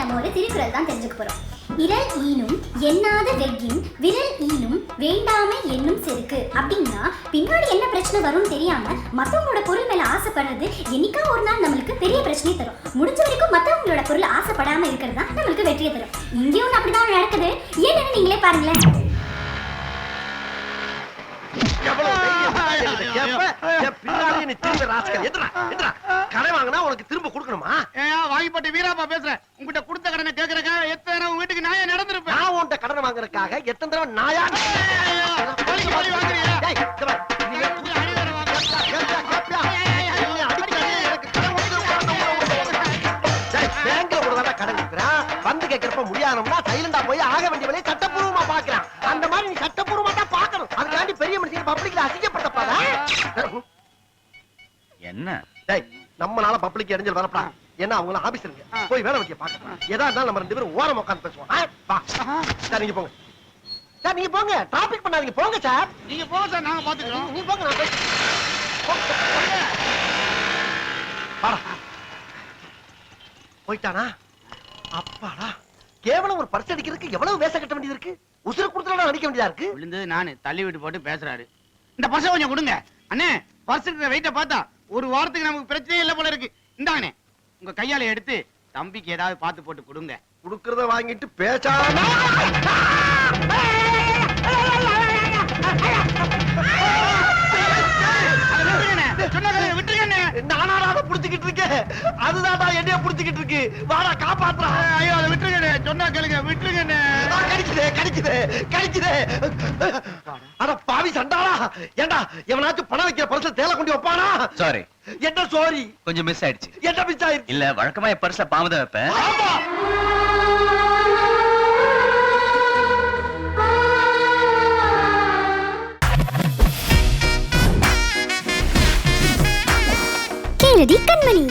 நம்ம ஒரு திருக்குறள் தான் தெரிஞ்சுக்க போறோம். இரல் ஈனும் எண்ணாத வெக்கின் விரல் ஈனும் வேண்டாமை என்னும் செருக்கு. அப்படின்னா பின்னாடி என்ன பிரச்சனை வரும்னு தெரியாம மத்தவங்களோட பொருள் மேல ஆசைப்படுறது என்னைக்கா ஒரு நாள் நம்மளுக்கு பெரிய பிரச்சனையை தரும். முடிஞ்ச வரைக்கும் மத்தவங்களோட பொருள் ஆசைப்படாம இருக்கிறது தான் நம்மளுக்கு வெற்றியை தரும். இங்கேயும் அப்படிதான் நடக்குது. ஏன்னு நீங்களே பாருங்களேன். திரும்ப கொடுக்கணுமா? வாங்கிப்பட்டு வீராப்பா பேசுறேன். உங்ககிட்ட கொடுத்த கடனை கேட்கறக்க எத்தனை நேரம் வீட்டுக்கு நாயா நடந்திருப்பேன். நான் உன்கிட்ட கடனை வாங்குறதுக்காக எத்தனை தடவை நாயா வந்து கேட்கிறப்ப முடியாதுன்னா சைலண்டா போய் ஆக வேண்டிய வேலையை சட்டப்பூர்வமா பாக்குறான். அந்த மாதிரி நீ சட்டப்பூர்வமா தான் பாக்கணும். அதுக்காண்டி பெரிய மனுஷங்க பப்ளிக்ல அசிங்கப்படுத்தப்படாத. என்ன நம்மளால பப்ளிக் இடைஞ்சல் வரப்படா. ஏன்னா அவங்க ஆபீஸ் இருக்கு, போய் வேலை வைக்க பாக்கலாம். ஏதா இருந்தாலும் நம்ம 2 பேரும் ஓரம் உட்காந்து பேசுவோம். சார் நீங்க போங்க, சார் நீங்க போங்க, டாபிக் பண்ணாதீங்க. போங்க சார், நீங்க போங்க சார், நாங்க பாத்துக்கிறோம். நீ போங்க, நான் போயிட்டானா? அப்பாடா, கேவலம் ஒரு பர்ஸ் அடிக்கிறதுக்கு எவ்வளவு வேஷம் கட்ட வேண்டியது இருக்கு. உசுர கொடுத்துலாம் அடிக்க வேண்டியதா இருக்கு. விழுந்தது நானு, தள்ளி விட்டு போட்டு பேசுறாரு. இந்த பர்ஸை கொஞ்சம் கொடுங்க அண்ணே. பர்ஸுக்கு வெயிட்ட பார்த்தா ஒரு வாரத்துக்கு நமக்கு பிரச்சனையே இல்ல போல இருக்கு. இந்தாங்கண்ணே, உங்க கையால எடுத்து தம்பிக்கு ஏதாவது பார்த்து போட்டு கொடுங்க. கொடுக்கறத வாங்கிட்டு பேசாம நானாட புடிச்சுக்கிட்டு இருக்கேன். அதுதான்டா என்னைய புடிச்சுக்கிட்டு இருக்கு. வாடா காப்பாத்துறா. ஐயோ அதை விட்டுருங்க, சொன்னா கேளுங்க, விட்டுருங்க. கடிக்குதே கடிக்குதே கடிக்குதே. அட பாவி சண்டாளா, ஏண்டா எவனாச்சும் பணம் வைக்கிற பர்ஸ்ல தேல கொண்டு வைப்பானா? சாரி. என்ன சாரி? கொஞ்சம் மிஸ் ஆயிடுச்சு. என்ன மிஸ் ஆயிடுச்சு? இல்ல வழக்கமா என் பர்ஸ்ல பாம்பு தான் வைப்பேன். ஆமா. கேளடி கண்மணி.